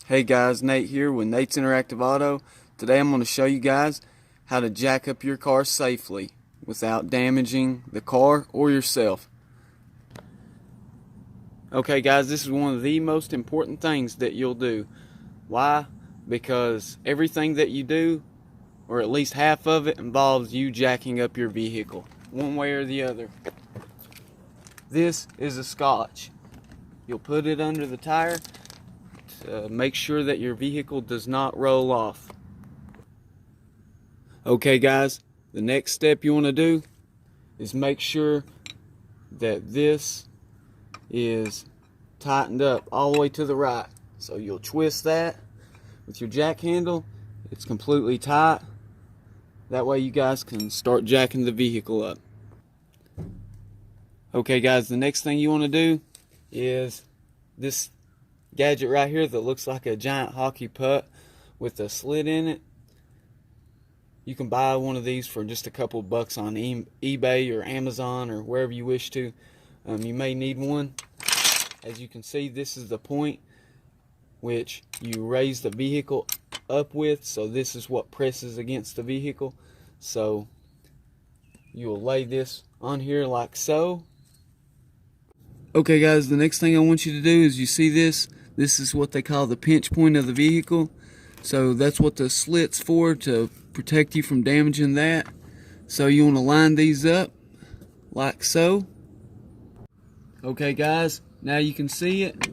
Hey guys, Nate here with Nate's Interactive Auto. Today I'm going to show you guys how to jack up your car safely without damaging the car or yourself. Okay guys, this is one of the most important things that you'll do. Why? Because everything that you do, or at least half of it, involves you jacking up your vehicle, one way or the other. This is a scotch. You'll put it under the tire to make sure that your vehicle does not roll off. Okay guys, the next step you want to do is make sure that this is tightened up all the way to the right. So you'll twist that with your jack handle. It's completely tight. That way you guys can start jacking the vehicle up. Okay guys, the next thing you want to do is this gadget right here that looks like a giant hockey puck with a slit in it. You can buy one of these for just a couple bucks on eBay or Amazon or wherever you wish to. You may need one. As you can see, this is the point which you raise the vehicle up with. So this is what presses against the vehicle. So you will lay this on here like so. Okay guys, the next thing I want you to do is, you see this is what they call the pinch point of the vehicle. So that's what the slit's for, to protect you from damaging that. So you want to line these up like so. Okay guys, now you can see it.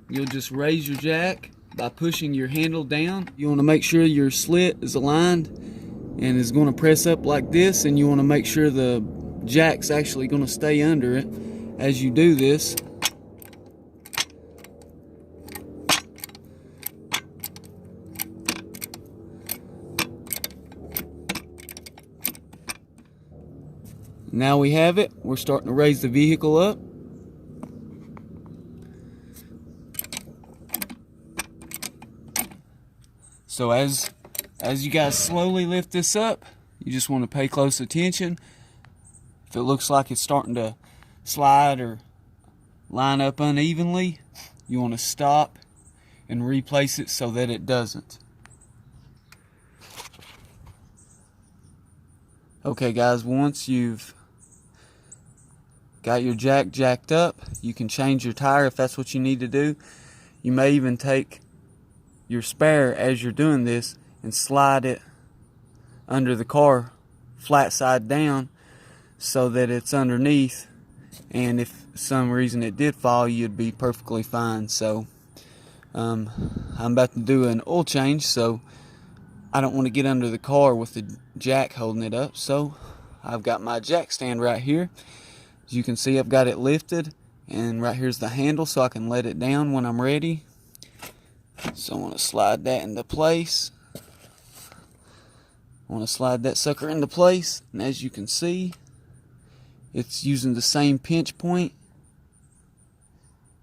You'll just raise your jack by pushing your handle down. You want to make sure your slit is aligned and is going to press up like this, and you want to make sure the jack's actually going to stay under it as you do this. Now we have it. We're starting to raise the vehicle up. So as you guys slowly lift this up, you just want to pay close attention. If it looks like it's starting to slide or line up unevenly, you want to stop and replace it so that it doesn't. Okay guys, once you've got your jack jacked up, you can change your tire if that's what you need to do. You may even take your spare as you're doing this and slide it under the car flat side down so that it's underneath, and if for some reason it did fall, you'd be perfectly fine. So I'm about to do an oil change, so I don't want to get under the car with the jack holding it up. So I've got my jack stand right here. As you can see, I've got it lifted, and right here's the handle so I can let it down when I'm ready. So I want to slide that into place. I want to slide that sucker into place, and as you can see, it's using the same pinch point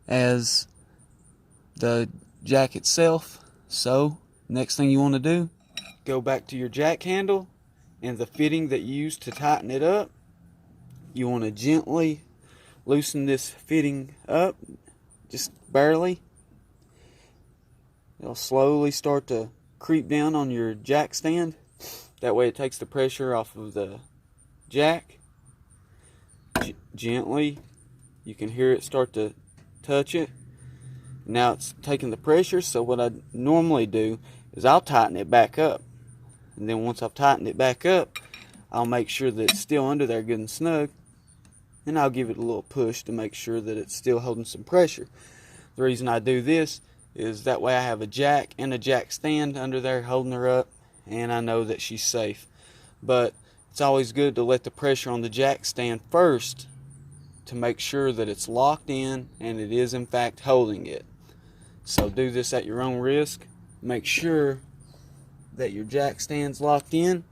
as the jack itself. So next thing you want to do, go back to your jack handle and the fitting that you used to tighten it up. You want to gently loosen this fitting up, just barely. It'll slowly start to creep down on your jack stand. That way it takes the pressure off of the jack. Gently, you can hear it start to touch it. Now it's taking the pressure, so what I normally do is I'll tighten it back up. And then once I've tightened it back up, I'll make sure that it's still under there good and snug. And I'll give it a little push to make sure that it's still holding some pressure. The reason I do this is that way I have a jack and a jack stand under there holding her up, and I know that she's safe. But it's always good to let the pressure on the jack stand first to make sure that it's locked in and it is in fact holding it. So do this at your own risk. Make sure that your jack stand's locked in.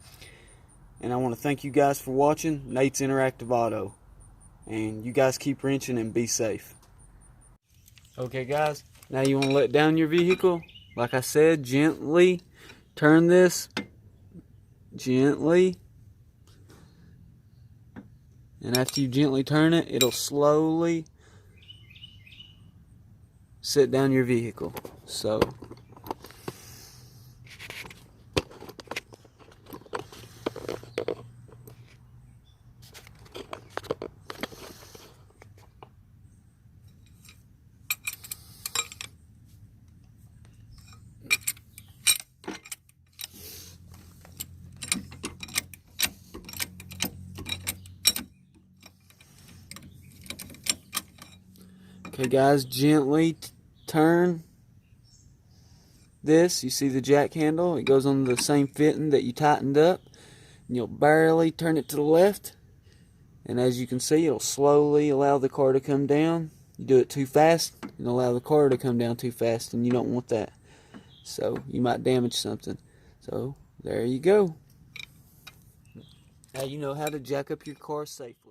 And I want to thank you guys for watching Nate's Interactive Auto. And you guys keep wrenching and be safe. Okay guys, now you want to let down your vehicle. Like I said, gently turn this. Gently. And after you gently turn it, it'll slowly sit down your vehicle. So Okay guys, gently turn this. You see the jack handle? It goes on the same fitting that you tightened up. And you'll barely turn it to the left. And as you can see, it'll slowly allow the car to come down. You do it too fast, and allow the car to come down too fast, and you don't want that. So you might damage something. So there you go. Now you know how to jack up your car safely.